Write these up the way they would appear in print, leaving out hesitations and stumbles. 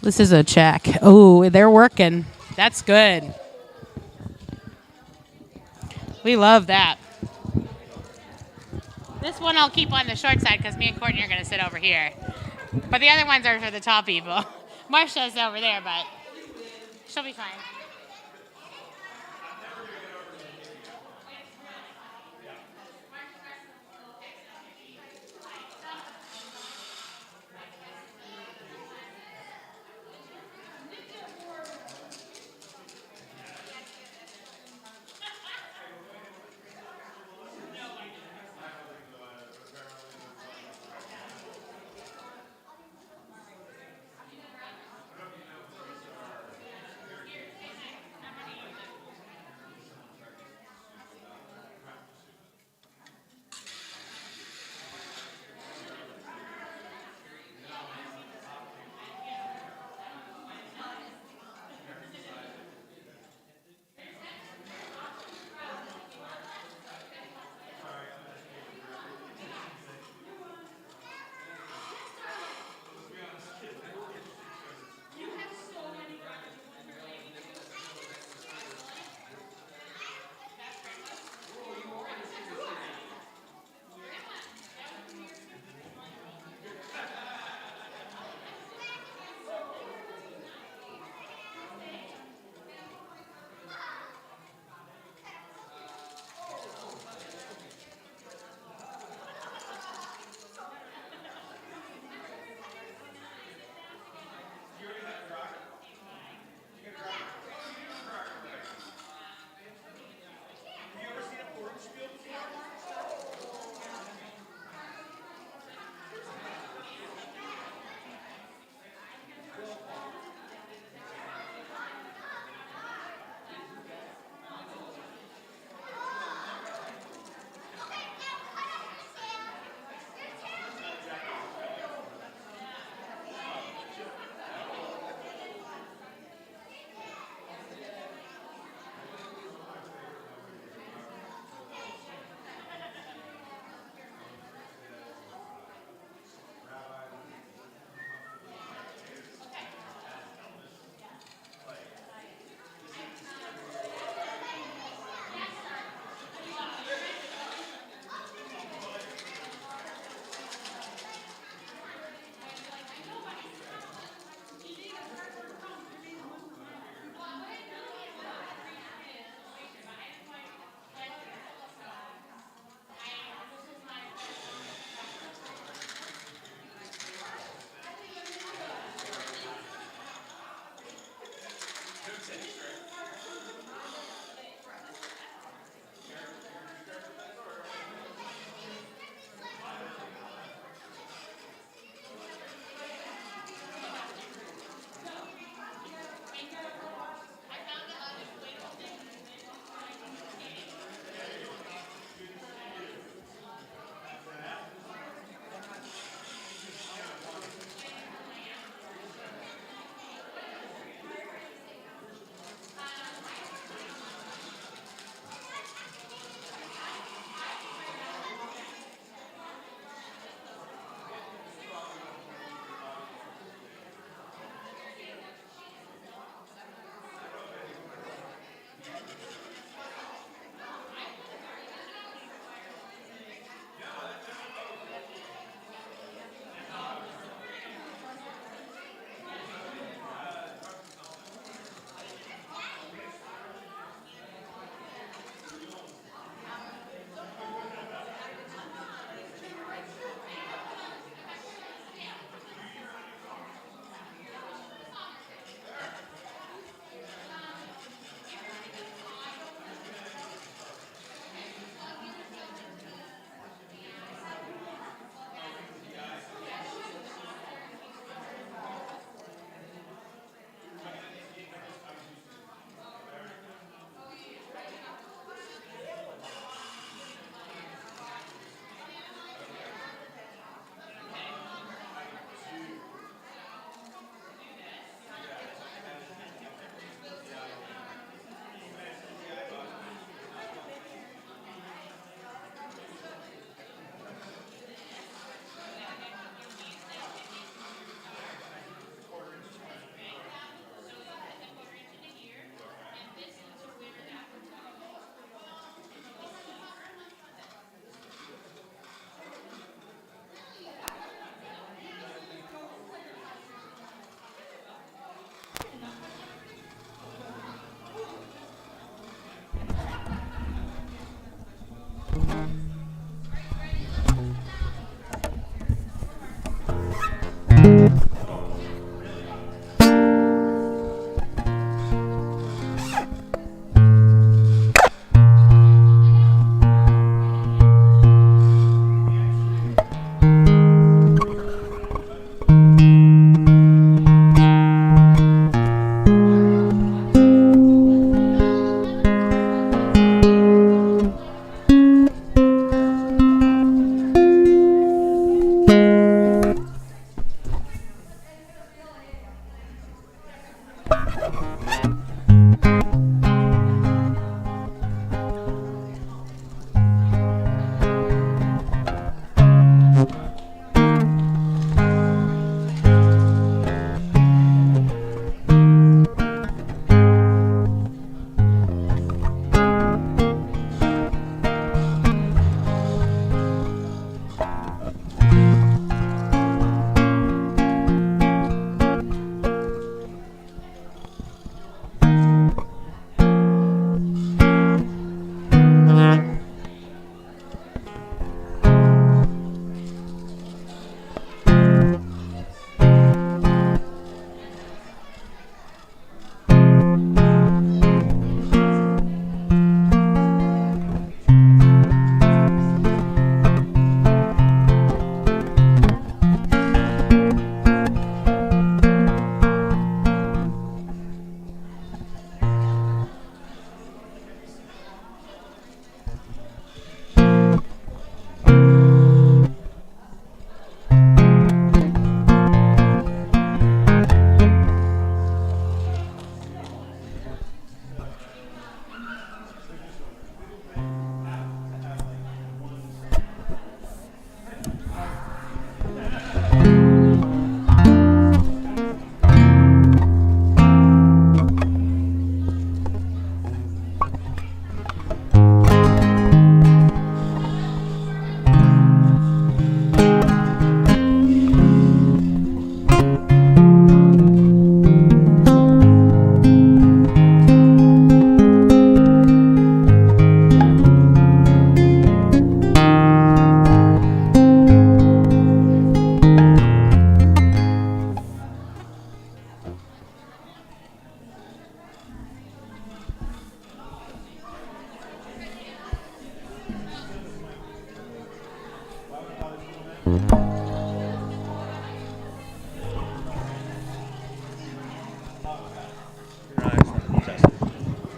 This is a check. Oh, they're working. That's good. We love that. This one I'll keep on the short side because me and Courtney are going to sit over here. But the other ones are for the tall people. Marsha's over there, but she'll be fine.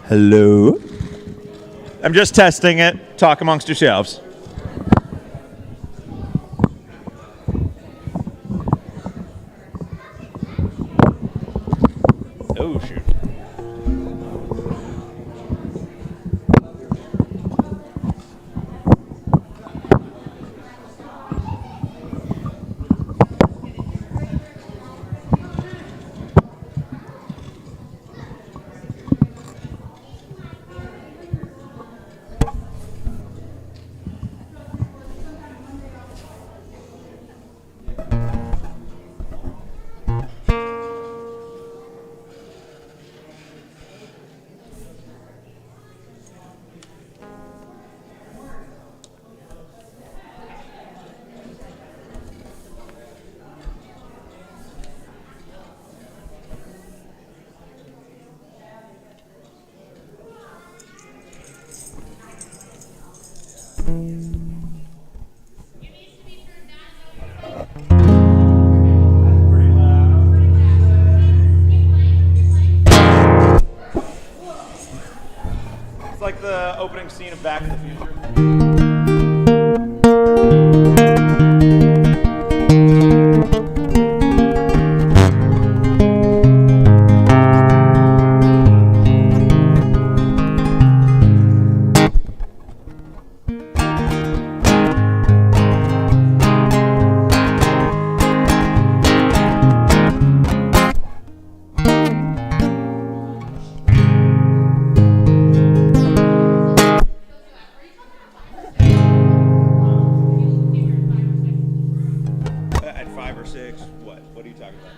Hello? I'm just testing it. Talk amongst yourselves. Oh, shoot. It's like the opening scene of Back to the Future. At 5 or 6, what? What are you talking about?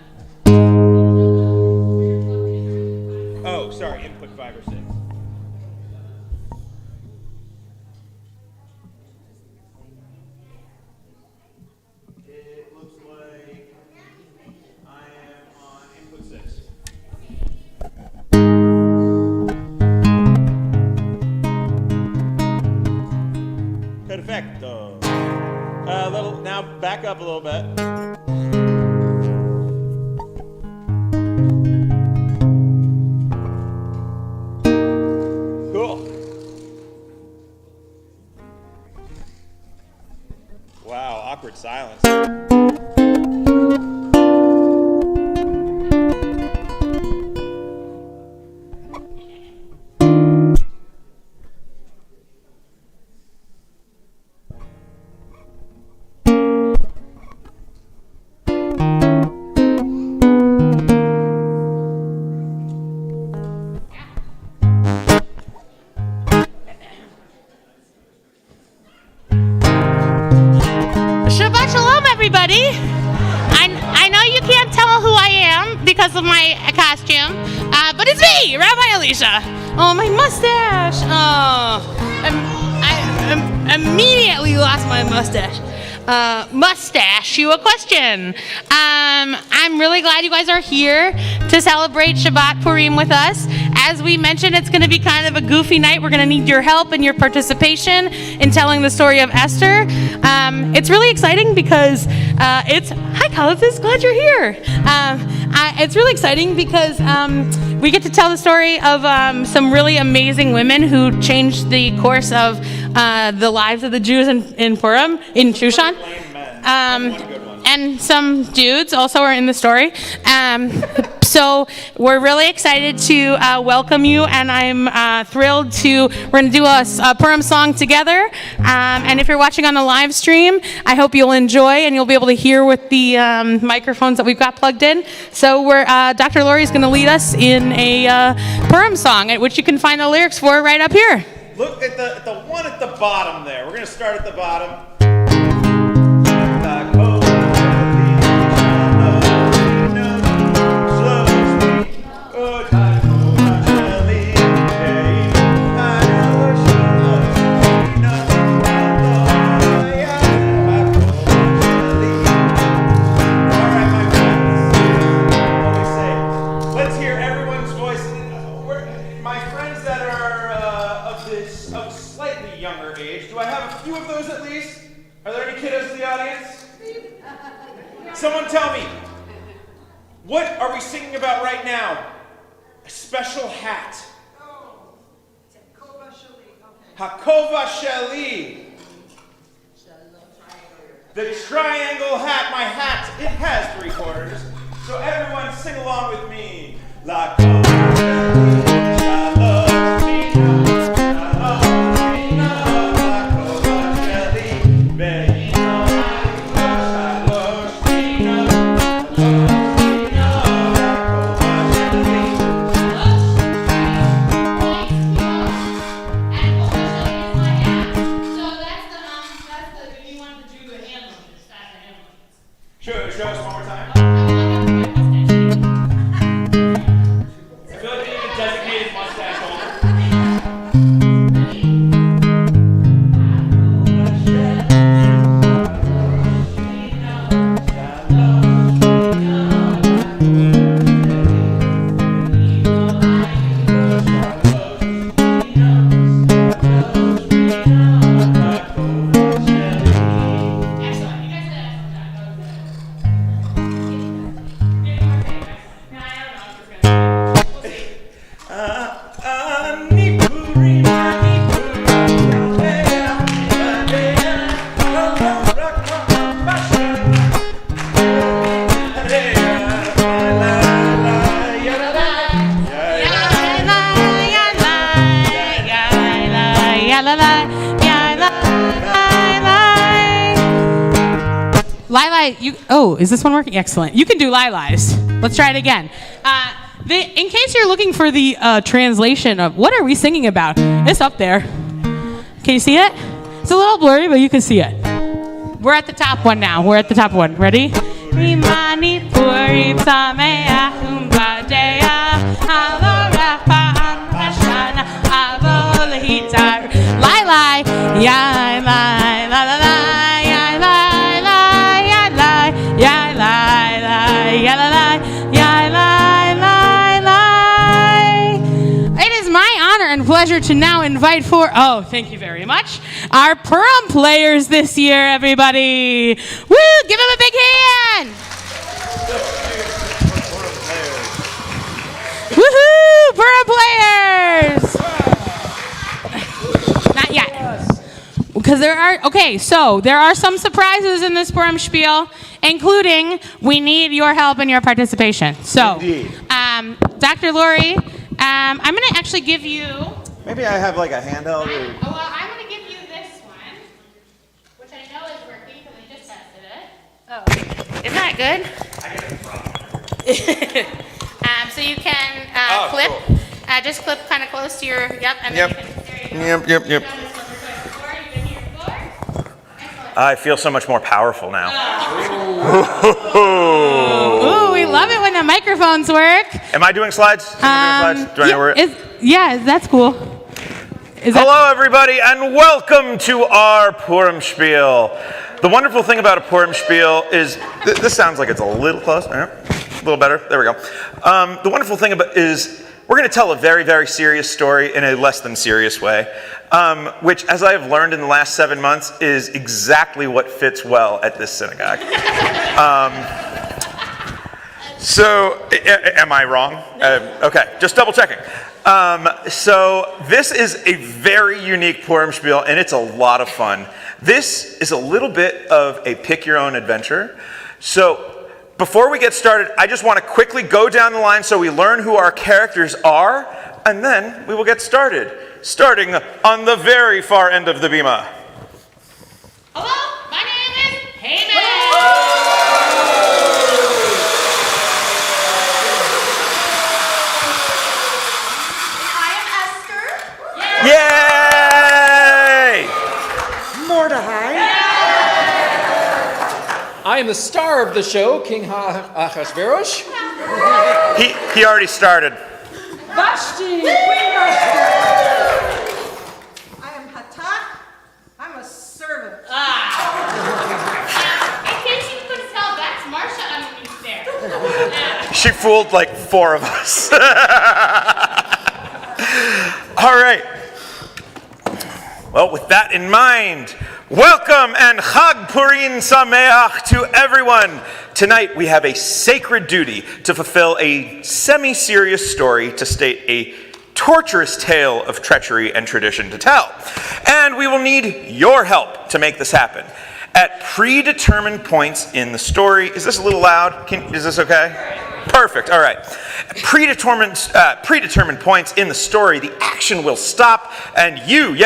Oh, sorry, input 5 or 6. It looks like I am on input 6. Perfecto. Now back up a little bit. Cool. Wow, awkward silence. Shabbat Shalom, everybody. I know you can't tell who I am because of my costume, but it's me, Rabbi Alicia. Oh, my mustache. Oh, I immediately lost my mustache. Mustache you a question. I'm really glad you guys are here to celebrate Shabbat Purim with us. As we mentioned, it's going to be kind of a goofy night. We're going to need your help and your participation in telling the story of Esther. It's really exciting because hi Collis, glad you're here. It's really exciting because we get to tell the story of some really amazing women who changed the course of the lives of the Jews in Purim, in Shushan. And some dudes also are in the story. So we're really excited to welcome you, and I'm thrilled we're going to do a Purim song together. And if you're watching on the live stream, I hope you'll enjoy and you'll be able to hear with the microphones that we've got plugged in. So Dr. Lori is going to lead us in a Purim song, which you can find the lyrics for right up here. Look at the one at the bottom there. We're going to start at the bottom. Someone tell me, what are we singing about right now? A special hat. Hakova Sheli. The triangle hat, my hat, it has 3 quarters. So everyone sing along with me. La Kova Sheli, Shalom Shina, Shalom Shina, La Kova Sheli, Beino Shalom Shina, Shalom Shina, La Kova Sheli. Show us one more time. I feel like they need a designated mustache holder. Is this one working? Excellent. You can do Lilas. Let's try it again. In case you're looking for the translation of what are we singing about, it's up there. Can you see it? It's a little blurry, but you can see it. We're at the top one now. We're at the top one. Ready? Pleasure to now invite thank you very much, our Purim players this year, everybody. Woo! Give them a big hand! Woohoo! Purim players! Not yet. Because there are some surprises in this Purim spiel, including we need your help and your participation. So, Dr. Lori, I'm going to actually give you... Maybe I have like a handheld. I'm going to give you this one, which I know is working because I just tested it. Oh, isn't that good? I get it from. So you can clip, cool. Just clip kind of close to your, and then you can, there you go. Yep. I feel so much more powerful now. Ooh, we love it when the microphones work. Am I doing slides? Do I know where that's cool. Hello, everybody, and welcome to our Purim spiel. The wonderful thing about a Purim spiel is, this sounds like it's a little close, a little better, there we go. The wonderful thing is we're going to tell a very, very serious story in a less than serious way, which, as I have learned in the last 7 months, is exactly what fits well at this synagogue. So, am I wrong? Okay, just double checking. So this is a very unique Purim spiel, and it's a lot of fun. This is a little bit of a pick-your-own-adventure. So before we get started, I just want to quickly go down the line so we learn who our characters are, and then we will get started, starting on the very far end of the bima. Hello, my name is Haman. Yay! Mordecai. I am the star of the show, King Ahasuerus. He already started. Vashti, Queen Vashti. I am Hatak. I'm a servant. In case you couldn't tell, that's Marsha underneath there. She fooled like 4 of us. All right. Well, with that in mind, welcome and Chag Purim Sameach to everyone. Tonight we have a sacred duty to fulfill a semi-serious story to state a torturous tale of treachery and tradition to tell. And we will need your help to make this happen. At predetermined points in the story, is this a little loud? Is this okay? Perfect, all right. At predetermined points in the story, the action will stop, and you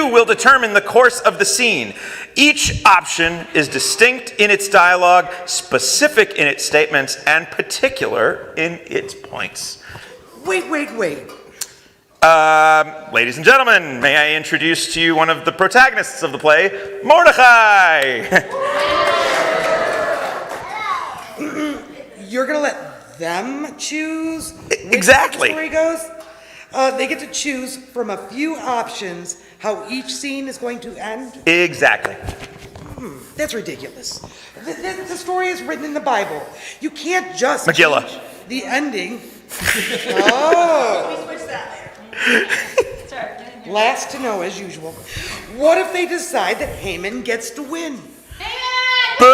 will determine the course of the scene. Each option is distinct in its dialogue, specific in its statements, and particular in its points. Wait. Ladies and gentlemen, may I introduce to you one of the protagonists of the play, Mordecai. You're gonna let them choose Exactly. which way the story goes? They get to choose from a few options how each scene is going to end? Exactly. That's ridiculous. The story is written in the Bible. You can't just Megillah. change the ending. Oh. We switched that later. Sorry. Last to know, as usual. What if they decide that Haman gets to win? Boo!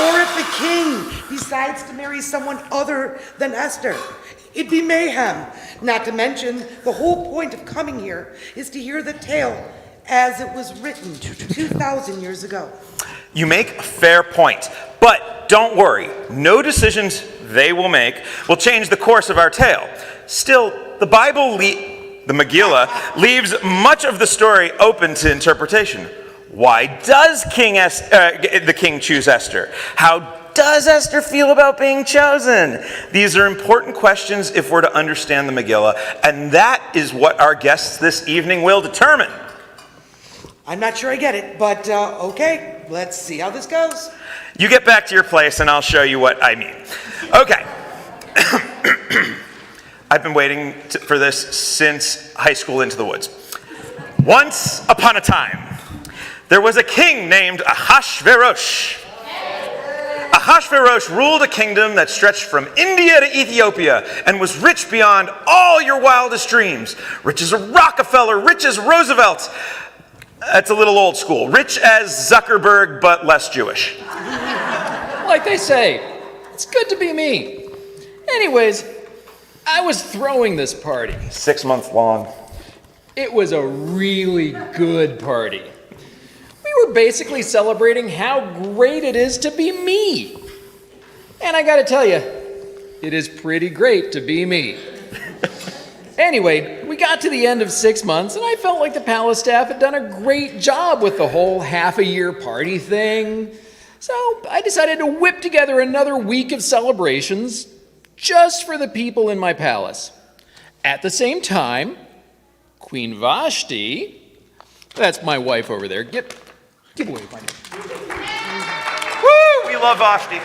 Or if the king decides to marry someone other than Esther? It'd be mayhem. Not to mention, the whole point of coming here is to hear the tale as it was written 2,000 years ago. You make a fair point, but don't worry. No decisions they will make will change the course of our tale. Still, the Megillah leaves much of the story open to interpretation. Why does the king choose Esther? How does Esther feel about being chosen? These are important questions if we're to understand the Megillah, and that is what our guests this evening will determine. I'm not sure I get it, but okay, let's see how this goes. You get back to your place and I'll show you what I mean. Okay. I've been waiting for this since high school Into the Woods. Once upon a time, there was a king named Ahasuerus. Ahasuerus ruled a kingdom that stretched from India to Ethiopia and was rich beyond all your wildest dreams. Rich as a Rockefeller, rich as Roosevelt. That's a little old school. Rich as Zuckerberg, but less Jewish. Like they say, it's good to be me. Anyways, I was throwing this party. 6 months long. It was a really good party. We were basically celebrating how great it is to be me. And I gotta tell you, it is pretty great to be me. Anyway, we got to the end of 6 months, and I felt like the palace staff had done a great job with the whole half-a-year party thing. So I decided to whip together another week of celebrations just for the people in my palace. At the same time, Queen Vashti, that's my wife over there. Give away my name. Woo! We love Vashti.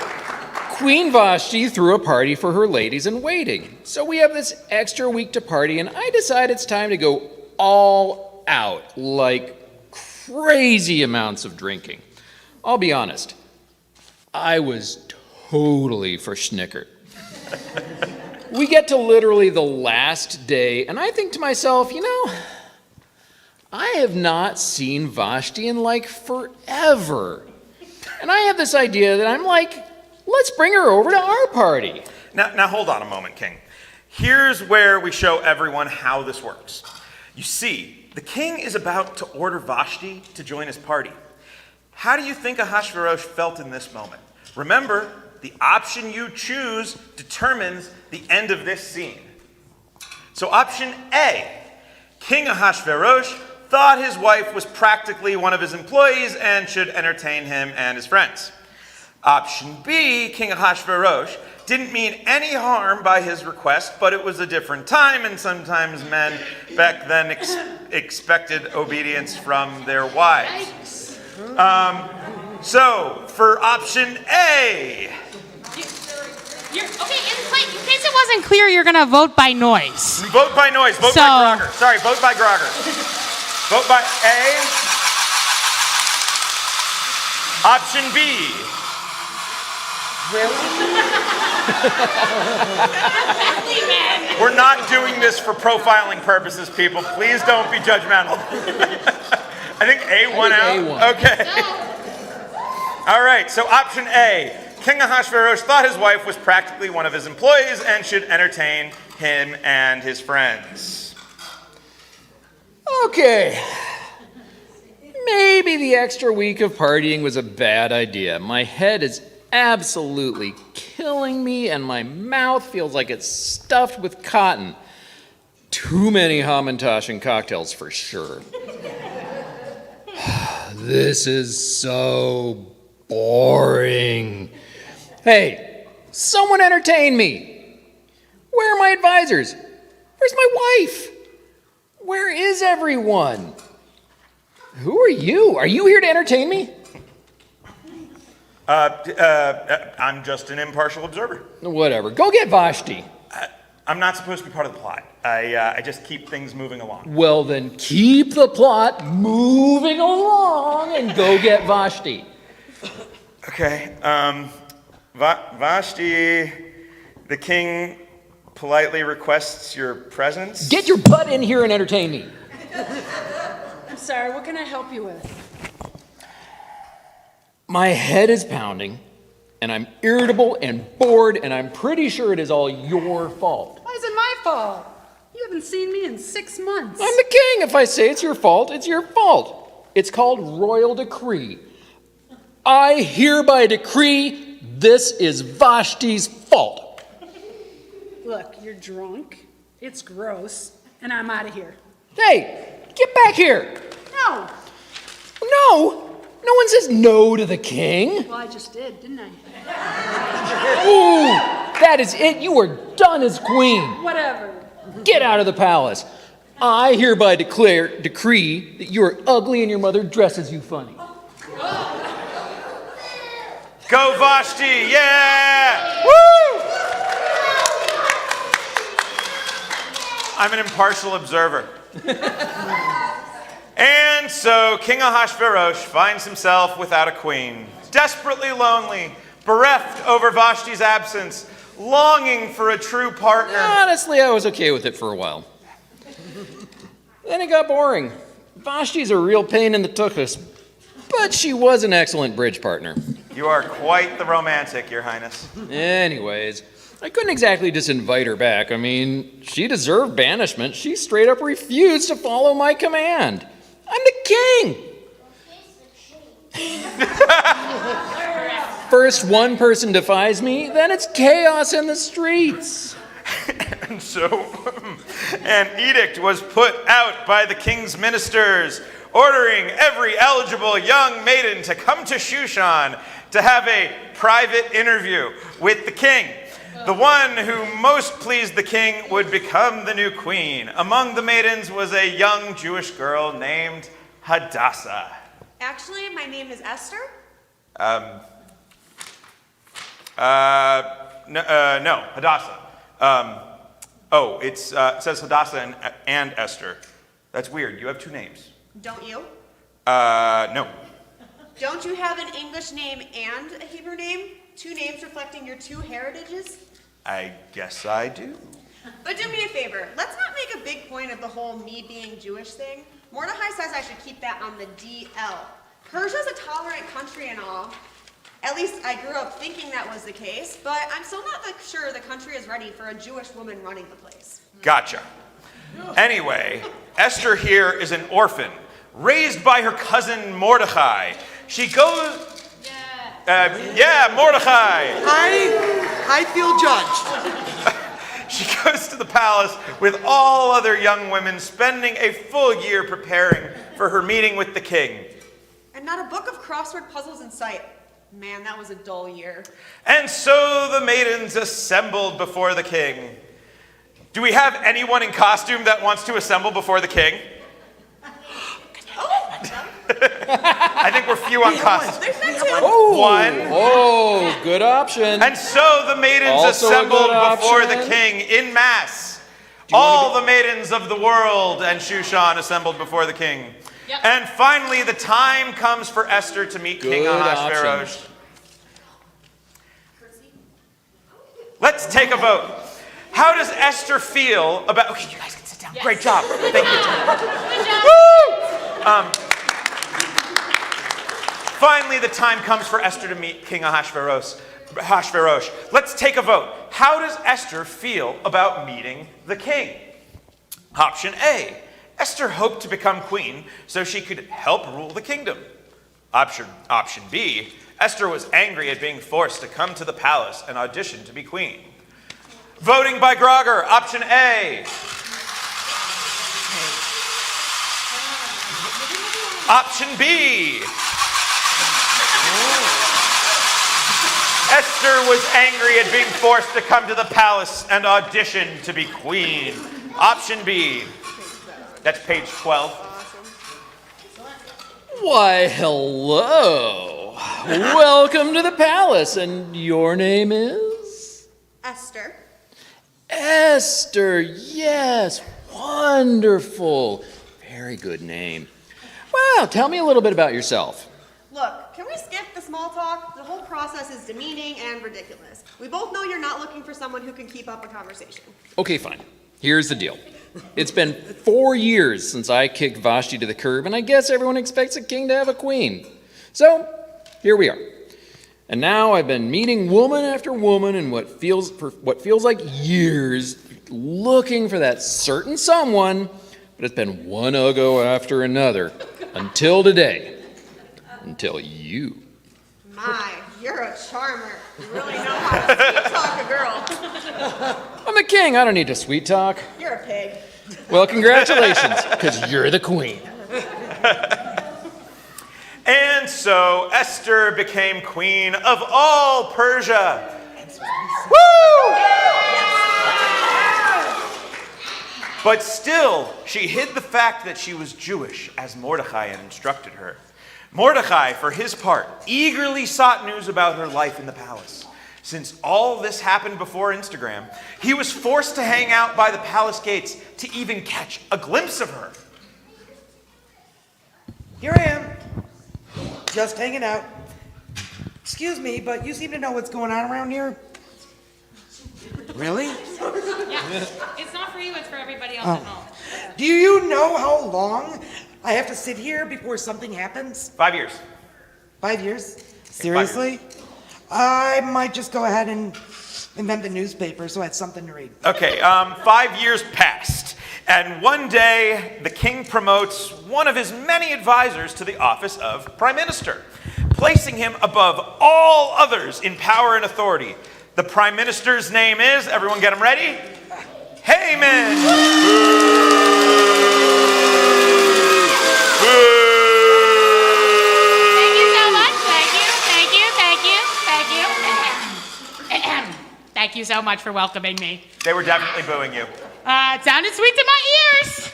Queen Vashti threw a party for her ladies in waiting. So we have this extra week to party, and I decide it's time to go all out, like crazy amounts of drinking. I'll be honest, I was totally verschnickert. We get to literally the last day, and I think to myself, I have not seen Vashti in like forever. And I have this idea that I'm like, let's bring her over to our party. Now hold on a moment, King. Here's where we show everyone how this works. You see, the king is about to order Vashti to join his party. How do you think Ahasuerus felt in this moment? Remember, the option you choose determines the end of this scene. So option A, King Ahasuerus thought his wife was practically one of his employees and should entertain him and his friends. Option B, King Ahasuerus didn't mean any harm by his request, but it was a different time, and sometimes men back then expected obedience from their wives. So, for option A... Okay, in case it wasn't clear, you're going to vote by noise. Vote by noise. Vote by Grogger. Sorry, vote by Grogger. Vote by A. Option B. We're not doing this for profiling purposes, people. Please don't be judgmental. I think A won out. A won. Okay. All right, so option A. King Ahasuerus thought his wife was practically one of his employees and should entertain him and his friends. Okay. Maybe the extra week of partying was a bad idea. My head is absolutely killing me, and my mouth feels like it's stuffed with cotton. Too many Hamantash and cocktails for sure. This is so boring. Hey, someone entertain me. Where are my advisors? Where's my wife? Where is everyone? Who are you? Are you here to entertain me? I'm just an impartial observer. Whatever. Go get Vashti. I'm not supposed to be part of the plot. I just keep things moving along. Well, then keep the plot moving along and go get Vashti. Okay. Vashti, the king politely requests your presence. Get your butt in here and entertain me. I'm sorry, what can I help you with? My head is pounding, and I'm irritable and bored, and I'm pretty sure it is all your fault. Why is it my fault? You haven't seen me in 6 months. I'm the king. If I say it's your fault, it's your fault. It's called royal decree. I hereby decree this is Vashti's fault. Look, you're drunk, it's gross, and I'm out of here. Hey, get back here. No! No. No one says no to the king. Well, I just did, didn't I? Ooh, that is it. You are done as queen. Whatever. Get out of the palace. I hereby decree that you are ugly and your mother dresses you funny. Go Vashti, yeah! Woo! I'm an impartial observer. And so King Ahasuerus finds himself without a queen, desperately lonely, bereft over Vashti's absence, longing for a true partner. Honestly, I was okay with it for a while. Then it got boring. Vashti's a real pain in the tuchus, but she was an excellent bridge partner. You are quite the romantic, Your Highness. Anyways, I couldn't exactly just invite her back. I mean, she deserved banishment. She straight up refused to follow my command. I'm the king. First one person defies me, then it's chaos in the streets. And so an edict was put out by the king's ministers, ordering every eligible young maiden to come to Shushan to have a private interview with the king. The one who most pleased the king would become the new queen. Among the maidens was a young Jewish girl named Hadassah. Actually, my name is Esther. No, Hadassah. It says Hadassah and Esther. That's weird. You have two names. Don't you? No. Don't you have an English name and a Hebrew name? Two names reflecting your two heritages? I guess I do. But do me a favor, let's not make a big point of the whole me being Jewish thing. Mordechai says I should keep that on the DL. Persia's a tolerant country and all. At least I grew up thinking that was the case, but I'm still not sure the country is ready for a Jewish woman running the place. Gotcha. Anyway, Esther here is an orphan, raised by her cousin Mordechai. She goes... Mordechai! I feel judged. She goes to the palace with all other young women, spending a full year preparing for her meeting with the king. And not a book of crossword puzzles in sight. Man, that was a dull year. And so the maidens assembled before the king. Do we have anyone in costume that wants to assemble before the king? I think we're few on costume. There's that too. Oh, One. Oh, good option. And so the maidens Also a assembled good before the option. king in mass. All the maidens of the world and Shushan assembled before the king. Yep. And finally, the time comes for Esther to meet King Good Ahasuerus. option. Let's take a vote. How does Esther feel about... Okay, you guys can sit down. Yes. Great job. Thank you. Good job. Woo! Finally, the time comes for Esther to meet King Ahasuerus. Hashverosh, let's take a vote. How does Esther feel about meeting the king? Option A, Esther hoped to become queen so she could help rule the kingdom. Option B, Esther was angry at being forced to come to the palace and audition to be queen. Voting by Grogger, option A. Option B. Esther was angry at being forced to come to the palace and audition to be queen. Option B. That's page 12. Why, hello. Welcome to the palace, and your name is? Esther. Esther, yes, wonderful. Very good name. Well, tell me a little bit about yourself. Look, can we skip the small talk? The whole process is demeaning and ridiculous. We both know you're not looking for someone who can keep up a conversation. Okay, fine. Here's the deal. It's been 4 years since I kicked Vashti to the curb, and I guess everyone expects a king to have a queen. So, here we are. And now I've been meeting woman after woman in what feels like years, looking for that certain someone, but it's been one uggo after another, until today. Until you. My, you're a charmer. You really know how to sweet talk a girl. I'm the king. I don't need to sweet talk. You're a pig. Well, congratulations, because you're the queen. And so Esther became queen of all Persia. Woo! But still, she hid the fact that she was Jewish, as Mordecai had instructed her. Mordecai, for his part, eagerly sought news about her life in the palace. Since all this happened before Instagram, he was forced to hang out by the palace gates to even catch a glimpse of her. Here I am, just hanging out. Excuse me, but you seem to know what's going on around here. Really? Yeah. It's not for you, it's for everybody else at home. Do you know how long I have to sit here before something happens? 5 years. 5 years? Seriously? I might just go ahead and invent the newspaper so I had something to read. Okay, 5 years passed, and one day the king promotes one of his many advisors to the office of prime minister, placing him above all others in power and authority. The prime minister's name is, everyone get him ready? Haman! Thank you so much. Thank you so much for welcoming me. They were definitely booing you. It sounded sweet to my ears.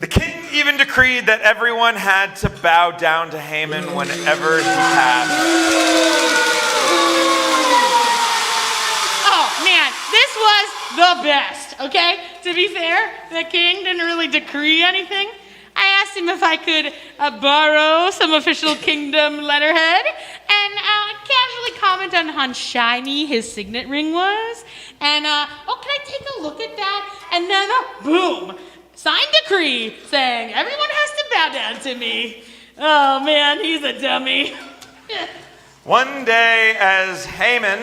The king even decreed that everyone had to bow down to Haman whenever he passed. Oh, man, this was the best, okay? To be fair, the king didn't really decree anything. I asked him if I could borrow some official kingdom letterhead and casually comment on how shiny his signet ring was. And, can I take a look at that? And then, boom, signed decree saying everyone has to bow down to me. Oh, man, he's a dummy. One day, as Haman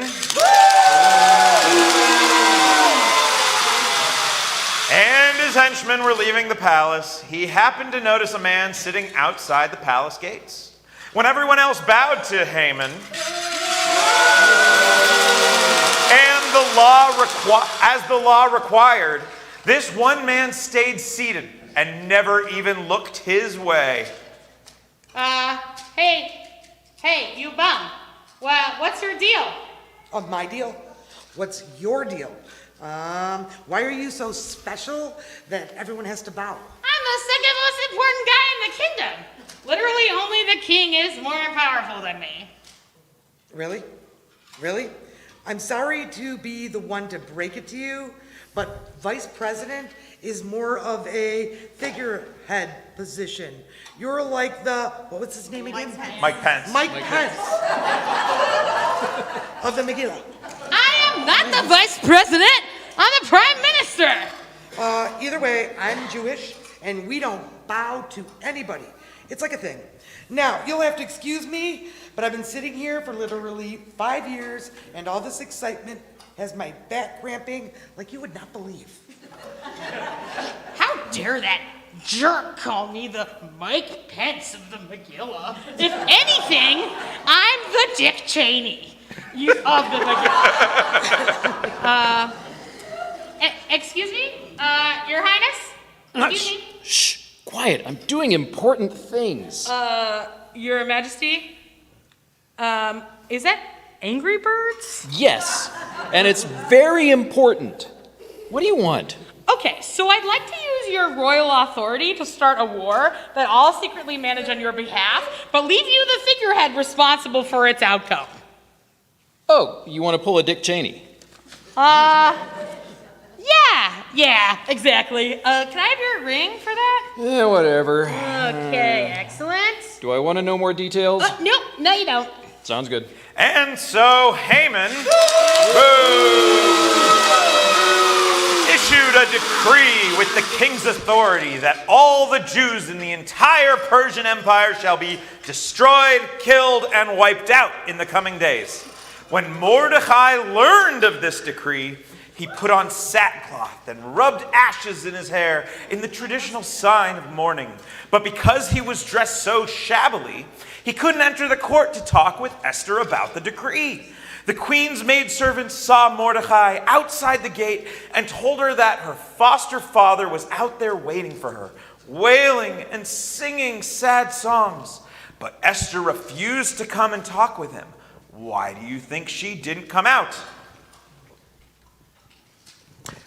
and his henchmen were leaving the palace, he happened to notice a man sitting outside the palace gates. When everyone else bowed to Haman, and as the law required, this one man stayed seated and never even looked his way. Hey, you bum. Well, what's your deal? Of my deal? What's your deal? Why are you so special that everyone has to bow? I'm the second most important guy in the kingdom. Literally, only the king is more powerful than me. Really? Really? I'm sorry to be the one to break it to you, but vice president is more of a figurehead position. You're like the, what was his name again? Mike Pence. Mike Pence. Of the Megillah. I am not the vice president. I'm the prime minister. Either way, I'm Jewish, and we don't bow to anybody. It's like a thing. Now, you'll have to excuse me, but I've been sitting here for literally 5 years, and all this excitement has my back cramping like you would not believe. How dare that jerk call me the Mike Pence of the Megillah? If anything, I'm the Dick Cheney of the Megillah. Excuse me? Your Highness? Excuse me? Shh, quiet. I'm doing important things. Your Majesty? Is that Angry Birds? Yes, and it's very important. What do you want? Okay, so I'd like to use your royal authority to start a war that I'll secretly manage on your behalf, but leave you the figurehead responsible for its outcome. Oh, you want to pull a Dick Cheney? Yeah, exactly. Can I have your ring for that? Yeah, whatever. Okay, excellent. Do I want to know more details? No, you don't. Sounds good. And so Haman issued a decree with the king's authority that all the Jews in the entire Persian Empire shall be destroyed, killed, and wiped out in the coming days. When Mordecai learned of this decree, he put on sackcloth and rubbed ashes in his hair in the traditional sign of mourning. But because he was dressed so shabbily, he couldn't enter the court to talk with Esther about the decree. The queen's maidservants saw Mordecai outside the gate and told her that her foster father was out there waiting for her, wailing and singing sad songs. But Esther refused to come and talk with him. Why do you think she didn't come out?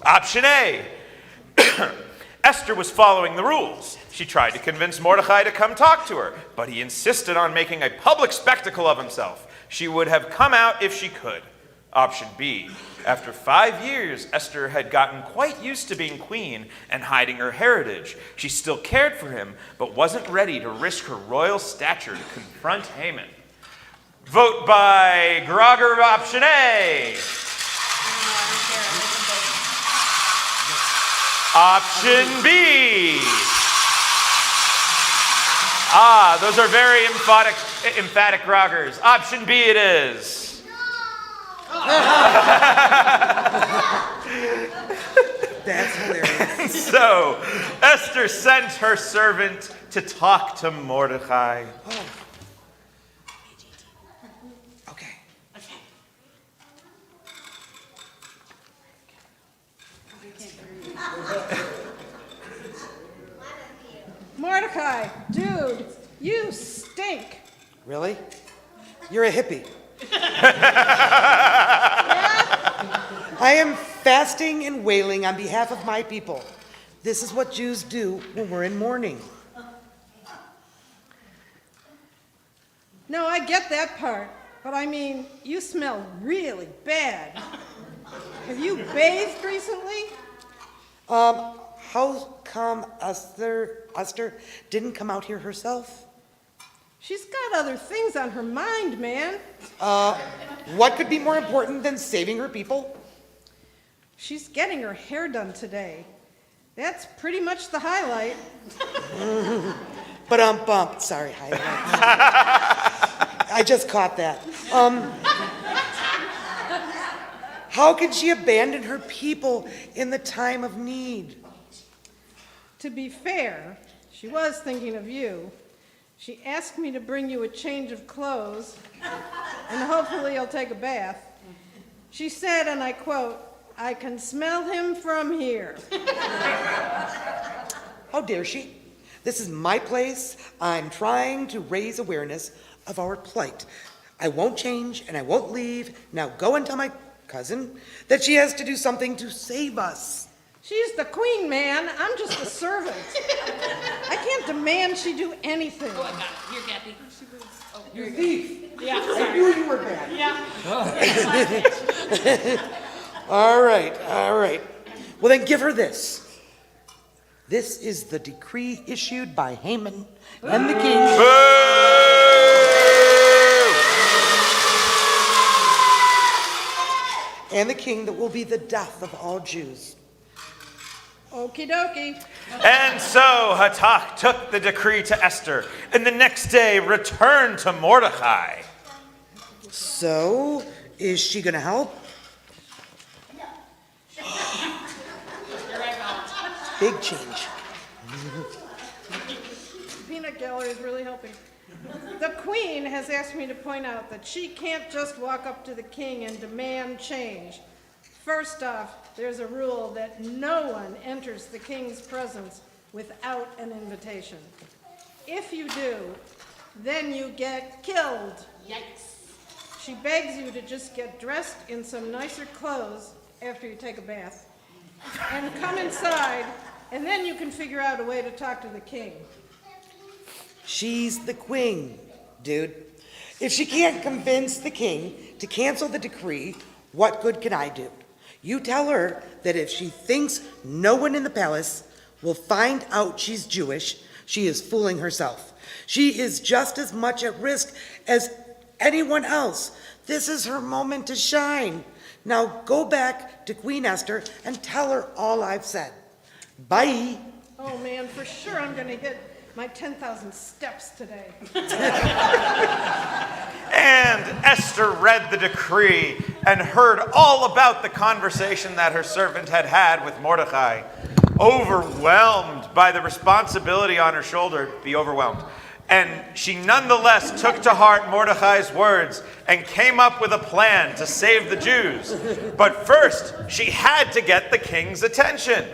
Option A. Esther was following the rules. She tried to convince Mordecai to come talk to her, but he insisted on making a public spectacle of himself. She would have come out if she could. Option B. After 5 years, Esther had gotten quite used to being queen and hiding her heritage. She still cared for him, but wasn't ready to risk her royal stature to confront Haman. Vote by Grogger, option A. Option B. Those are very emphatic Groggers. Option B it is. That's hilarious. So, Esther sent her servant to talk to Mordecai. Okay. Mordecai, dude, you stink. Really? You're a hippie. I am fasting and wailing on behalf of my people. This is what Jews do when we're in mourning. No, I get that part, but I mean, you smell really bad. Have you bathed recently? How come Esther didn't come out here herself? She's got other things on her mind, man. What could be more important than saving her people? She's getting her hair done today. That's pretty much the highlight. But bump. Sorry, highlight. I just caught that. How could she abandon her people in the time of need? To be fair, she was thinking of you. She asked me to bring you a change of clothes, and hopefully you'll take a bath. She said, and I quote, "I can smell him from here." How dare she? This is my place. I'm trying to raise awareness of our plight. I won't change and I won't leave. Now go and tell my cousin that she has to do something to save us. She's the queen, man. I'm just a servant. I can't demand she do anything. Oh, I got it. You're Gabby. You thief. Yeah, I sorry. knew you were bad. Yeah. All right. Well, then give her this. This is the decree issued by Haman and the king. And the king that will be the death of all Jews. Okie dokie. And so Hatak took the decree to Esther, and the next day returned to Mordecai. So, is she gonna help? Big change. Peanut gallery is really helping. The queen has asked me to point out that she can't just walk up to the king and demand change. First off, there's a rule that no one enters the king's presence without an invitation. If you do, then you get killed. Yikes. She begs you to just get dressed in some nicer clothes after you take a bath and come inside, and then you can figure out a way to talk to the king. She's the queen, dude. If she can't convince the king to cancel the decree, what good can I do? You tell her that if she thinks no one in the palace will find out she's Jewish, she is fooling herself. She is just as much at risk as anyone else. This is her moment to shine. Now go back to Queen Esther and tell her all I've said. Bye. Oh man, for sure I'm gonna hit my 10,000 steps today. And Esther read the decree and heard all about the conversation that her servant had had with Mordecai. Overwhelmed by the responsibility on her shoulder, be overwhelmed. And she nonetheless took to heart Mordecai's words and came up with a plan to save the Jews. But first, she had to get the king's attention.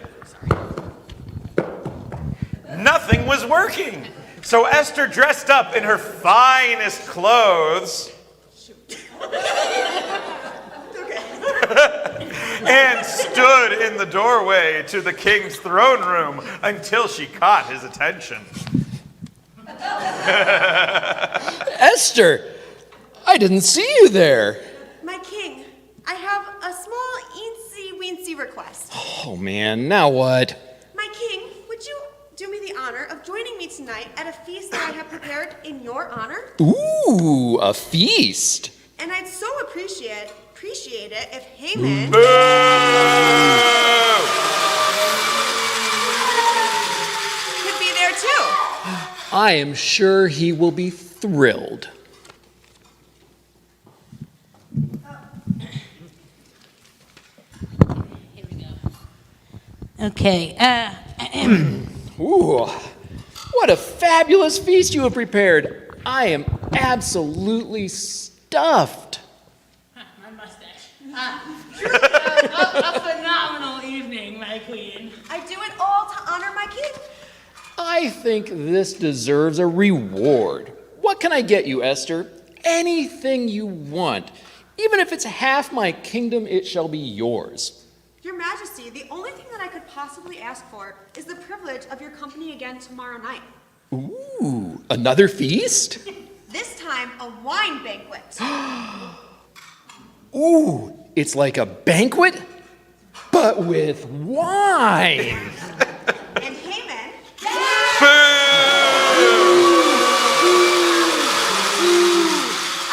Nothing was working. So Esther dressed up in her finest clothes and stood in the doorway to the king's throne room until she caught his attention. Esther, I didn't see you there. My king, I have a small eensy-weensy request. Oh man, now what? My king, would you do me the honor of joining me tonight at a feast that I have prepared in your honor? Ooh, a feast. And I'd so appreciate it if Haman could be there too. I am sure he will be thrilled. Here we go. Okay. Ooh, what a fabulous feast you have prepared. I am absolutely stuffed. My mustache. A phenomenal evening, my queen. I do it all to honor my king. I think this deserves a reward. What can I get you, Esther? Anything you want. Even if it's half my kingdom, it shall be yours. Your Majesty, the only thing that I could possibly ask for is the privilege of your company again tomorrow night. Ooh, another feast? This time, a wine banquet. Ooh, it's like a banquet, but with wine. And Haman.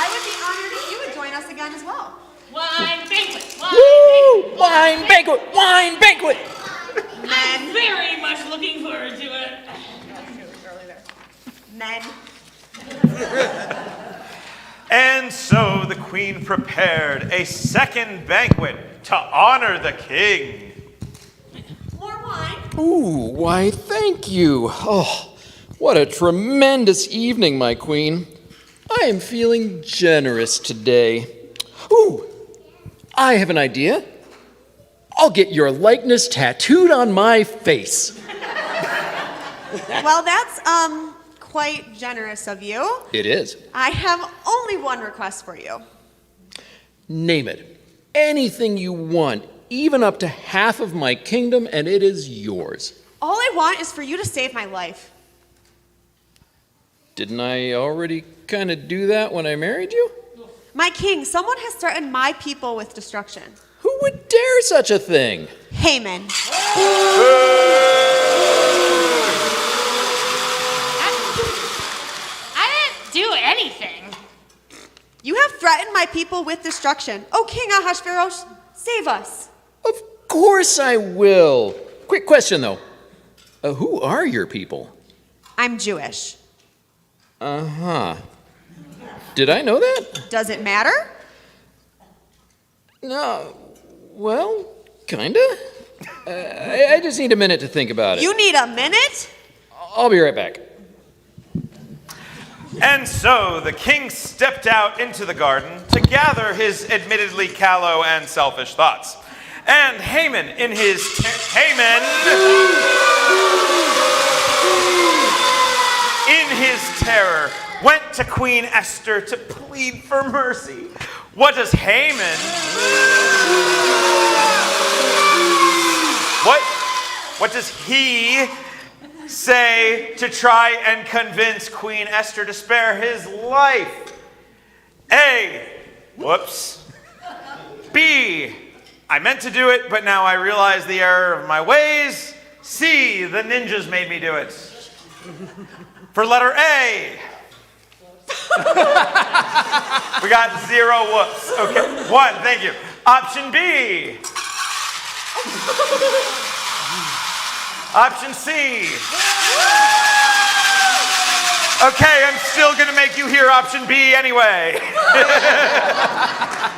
I would be honored if you would join us again as well. Wine banquet. Woo! Wine banquet, wine banquet. I'm very much looking forward to it. Men. And so the queen prepared a second banquet to honor the king. More wine. Ooh, why, thank you. Oh, what a tremendous evening, my queen. I am feeling generous today. Ooh, I have an idea. I'll get your likeness tattooed on my face. Well, that's, quite generous of you. It is. I have only one request for you. Name it. Anything you want, even up to half of my kingdom, and it is yours. All I want is for you to save my life. Didn't I already kind of do that when I married you? My king, someone has threatened my people with destruction. Who would dare such a thing? Haman. I didn't do anything. You have threatened my people with destruction. Oh, King Ahasuerus, save us. Of course I will. quick question though. Who are your people? I'm Jewish. Uh-huh. Did I know that? Does it matter? No. Well, kinda. I just need a minute to think about it. You need a minute? I'll be right back. And so the king stepped out into the garden to gather his admittedly callow and selfish thoughts. And Haman, in his terror, went to Queen Esther to plead for mercy. What does Haman? What does he say to try and convince Queen Esther to spare his life? A, whoops. B, I meant to do it, but now I realize the error of my ways. C, the ninjas made me do it. For letter A, we got 0 whoops. Okay, 1, thank you. Option B. Option C. Okay, I'm still gonna make you hear option B anyway.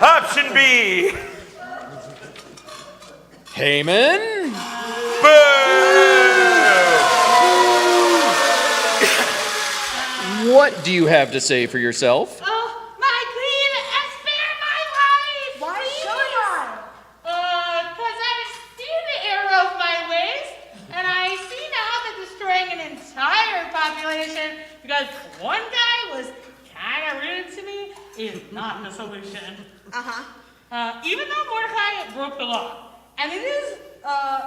Option B. Haman? Boo! What do you have to say for yourself? Oh, my queen, spare my life! Why should I? Because I've seen the error of my ways, and I see now that destroying an entire population because one guy was kind of rude to me is not the solution. Even though Mordecai broke the law, and it is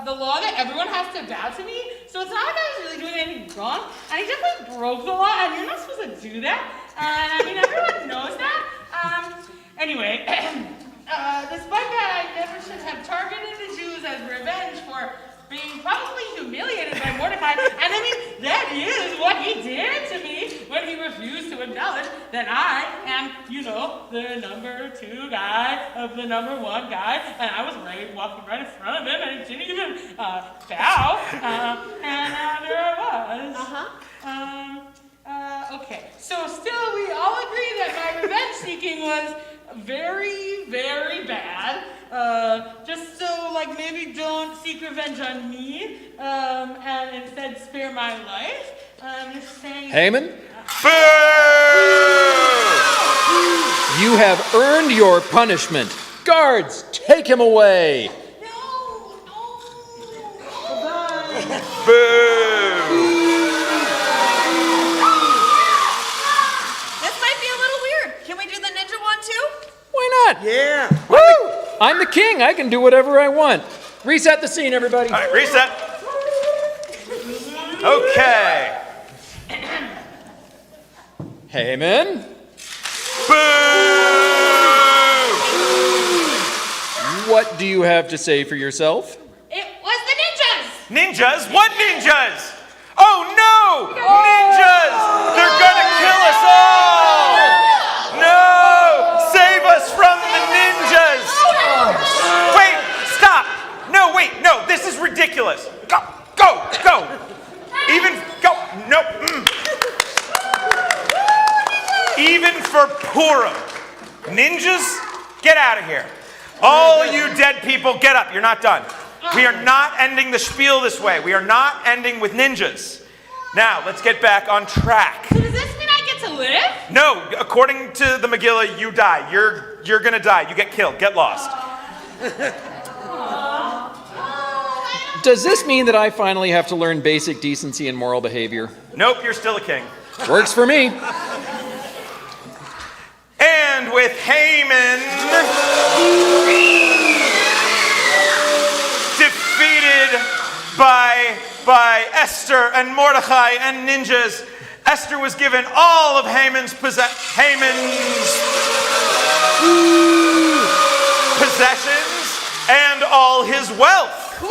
the law that everyone has to bow to me, so it's not like I was really doing anything wrong, and he definitely broke the law, and you're not supposed to do that, and I mean, everyone knows that. Anyway, despite that, I never should have targeted the Jews as revenge for being probably humiliated by Mordecai, and I mean, that is what he did to me when he refused to acknowledge that I am, you know, the number 2 guy of the number 1 guy, and I was walking right in front of him, and he didn't even bow, and there I was. Okay, so still we all agree that my revenge seeking was very, very bad. Just so, like, maybe don't seek revenge on me, and instead spare my life. I'm just saying. Haman? Boo! You have earned your punishment. Guards, take him away. No. Boo! This might be a little weird. Can we do the ninja one too? Why not? Yeah. Woo! I'm the king. I can do whatever I want. Reset the scene, everybody. All right, reset. Okay. Haman? Boo! What do you have to say for yourself? It was the ninjas! Ninjas? What ninjas? Oh no! Ninjas! They're gonna kill us all! No! Save us from the ninjas! Wait! Stop! No, wait! No! This is ridiculous! Go! Go! Go! Even go! No! Even for Purim, ninjas, get out of here! All you dead people, get up! You're not done. We are not ending the spiel this way. We are not ending with ninjas. Now, let's get back on track. So does this mean I get to live? No, according to the Megillah, you die. You're gonna die. You get killed. Get lost. Does this mean that I finally have to learn basic decency and moral behavior? Nope, you're still a king. Works for me. And with Haman defeated by Esther and Mordecai and ninjas, Esther was given all of Haman's possessions and all his wealth. Woo!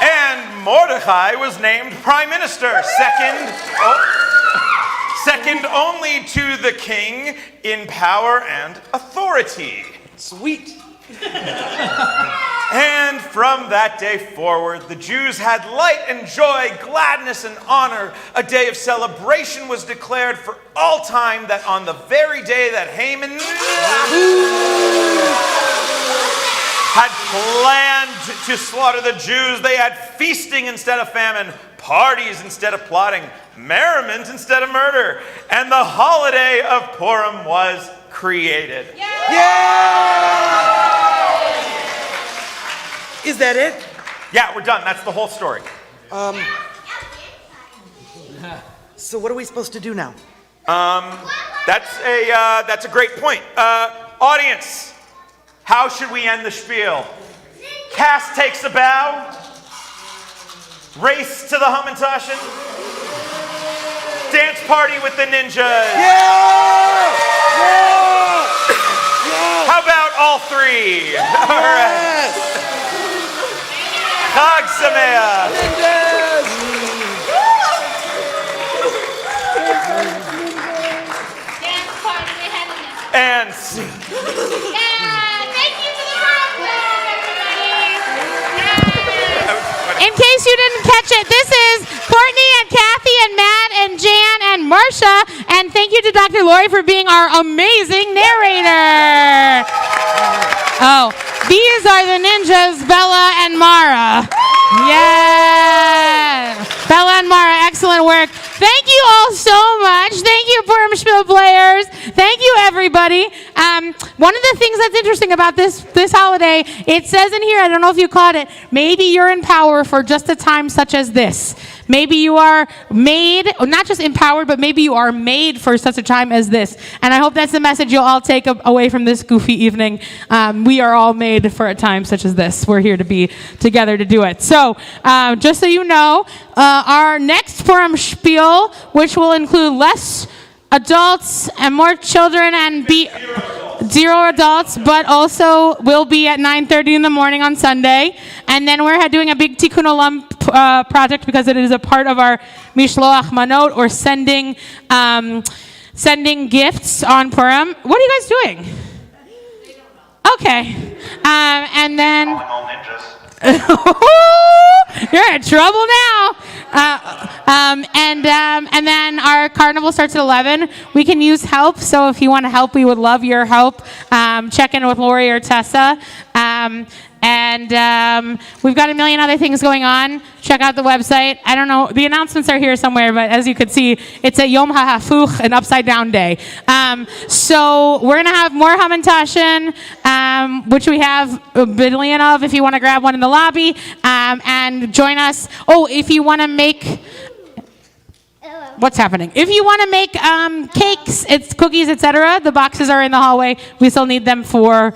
And Mordecai was named prime minister, second only to the king in power and authority. Sweet. And from that day forward, the Jews had light and joy, gladness and honor. A day of celebration was declared for all time, that on the very day that Haman had planned to slaughter the Jews, they had feasting instead of famine, parties instead of plotting, merriment instead of murder. And the holiday of Purim was created. Is that it? Yeah, we're done. That's the whole story. So what are we supposed to do now? That's a great point. Audience, how should we end the spiel? Cass takes a bow. Race to the Hamantashen. Dance party with the ninjas. How about all three? All right. Chag Sameach. Dance party, we had it. And Thank you to the Brooklyn, everybody. In case you didn't catch it, this is Courtney and Kathy and Matt and Jan and Marcia. And thank you to Dr. Lori for being our amazing narrator. Oh, these are the ninjas, Bella and Mara. Yeah. Bella and Mara, excellent work. Thank you all so much. Thank you, Purim Spiel players. Thank you, everybody. One of the things that's interesting about this holiday, it says in here, I don't know if you caught it, maybe you're in power for just a time such as this. Maybe you are made, not just empowered, but maybe you are made for such a time as this. And I hope that's the message you'll all take away from this goofy evening. We are all made for a time such as this. We're here to be together to do it. So, just so you know, our next Purim Spiel, which will include less adults and more children and zero adults, but also will be at 9:30 in the morning on Sunday. And then we're doing a big Tikkun Olam project because it is a part of our Mishloach Manot, or sending gifts on Purim. What are you guys doing? Okay. And then... You're in trouble now. And then our carnival starts at 11. We can use help, so if you want to help, we would love your help. Check in with Lori or Tessa. And we've got a million other things going on. Check out the website. I don't know, the announcements are here somewhere, but as you can see, it's a Yom HaHafuch, an upside down day. So we're going to have more Hamantashen, which we have a billion of if you want to grab one in the lobby. And join us. Oh, if you want to make... What's happening? If you want to make cakes, it's cookies, etc., the boxes are in the hallway. We still need them for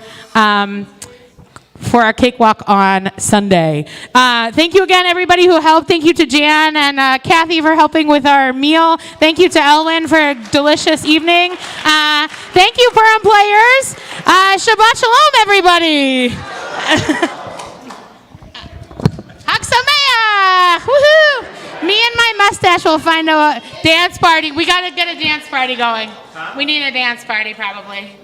our cakewalk on Sunday. Thank you again, everybody who helped. Thank you to Jan and Kathy for helping with our meal. Thank you to Elwyn for a delicious evening. Thank you, Purim players. Shabbat Shalom, everybody. Chag Sameach! Woohoo! Me and my mustache will find a dance party. We got to get a dance party going. We need a dance party, probably.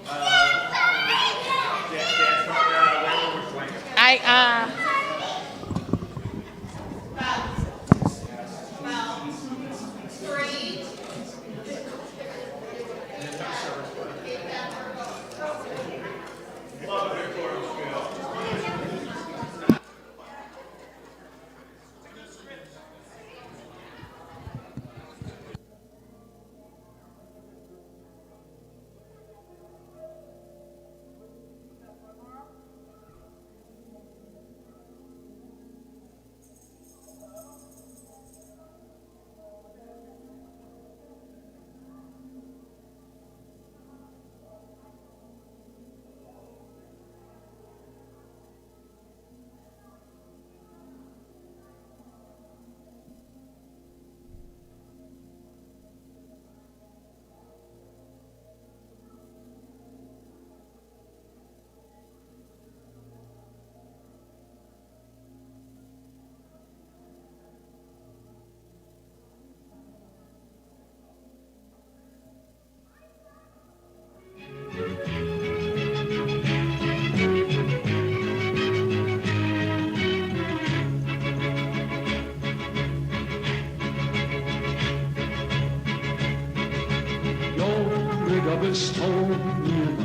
دبستانی من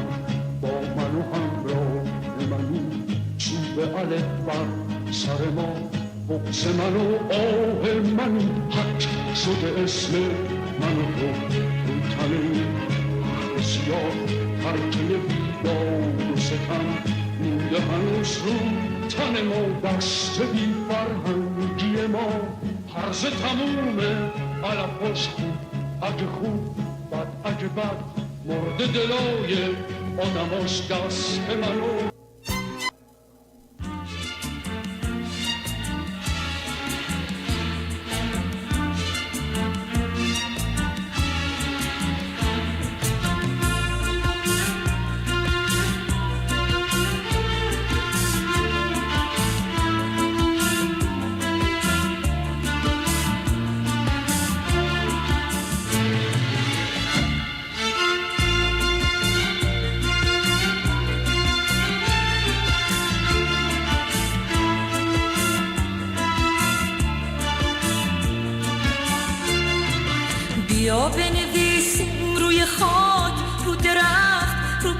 با من و همراه منی چوب الف بر سر ما بغض من و آه منی حق شده اسم من و تو رو تنه سیاه ترکه بیداد و ستم مونده هنوز رو تن ما دست بی فرهنگی ما هرز تمومه علفاش خوب اگه خوب بد اگه بد مرد دلای آدماش دست منو بیا بنویسیم روی خاک رو درخت رو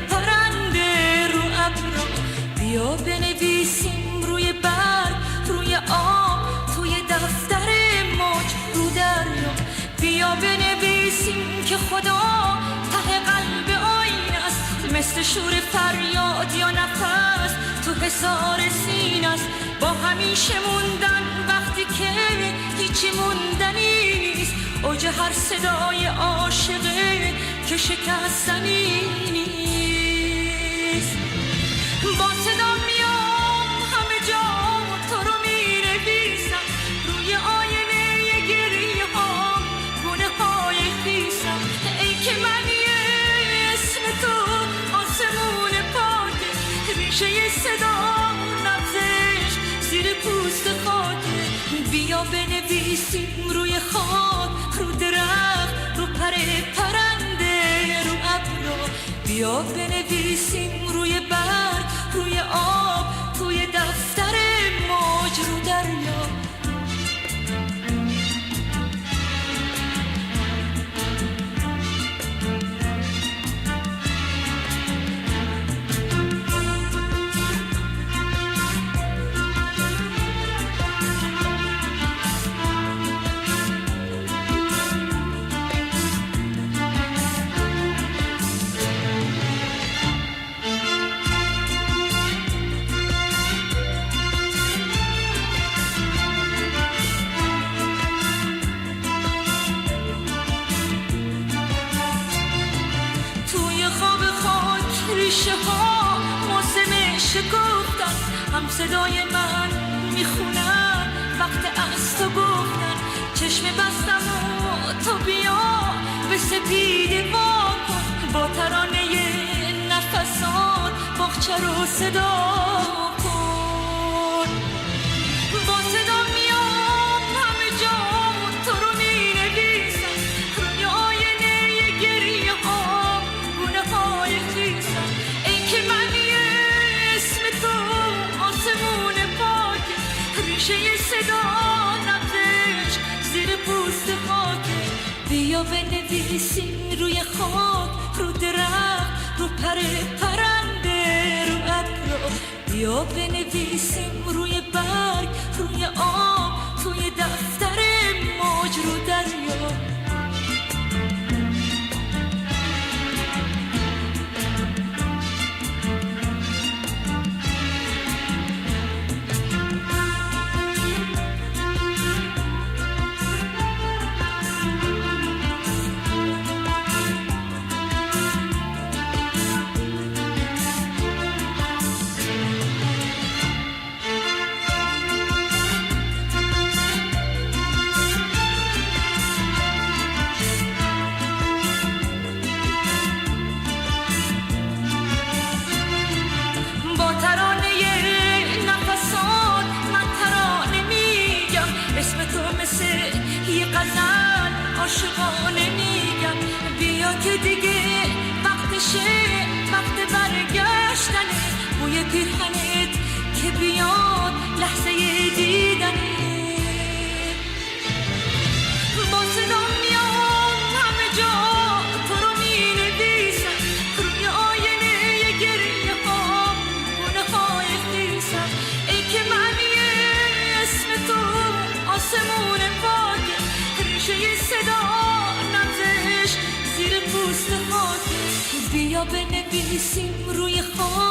پرنده رو ابرا بیا بنویسیم روی برگ روی آب توی دفتر موج رو دریا بیا بنویسیم که خدا ته قلب آینه است مثل شور فریاد یا نفس تو حصار سینه است با همیشه موندن وقتی که هیچی موندنی نیست اوج هر صدای عاشقه که شکستنی نیست با صدا میام همه جا تو رو می‌نویسم روی آینه گریه ها گونه های خیسم ای که من اسم تو آسمون پاکه ریشه صدا نبزش زیر پوست خاکه بیا بنویسیم روی خاک رو درخت رو پرنده رو ابرا بیا بنویسیم روی برگ روی آب توی دفتر موج رو دریا ریشه ها موسم شکفتن هم صدای من میخونن وقت از تو گفتن چشم بستم و تو بیا به سپیده واکن با ترانه نفسات باغچه رو صدا کن با صدا میام همه جا تو رو مینویسم روی آینه گریه ها گونه های خیسم ای که من اسم تو آسمون پاک ریشه صدا نبزش زیر پوست خاکه بیا بنویسیم روی خاک رو درخت رو پرنده رو ابرا بیا بنویسیم روی برگ روی آب توی دفتر موج رو دریا عاشقانه میگم بیا که دیگه وقتشه وقت برگشتنه بوی پیرهنت که بیاد لحظه دیدنه با صدا میام همه جا تو رو مینه بیا بنویسیم روی خاک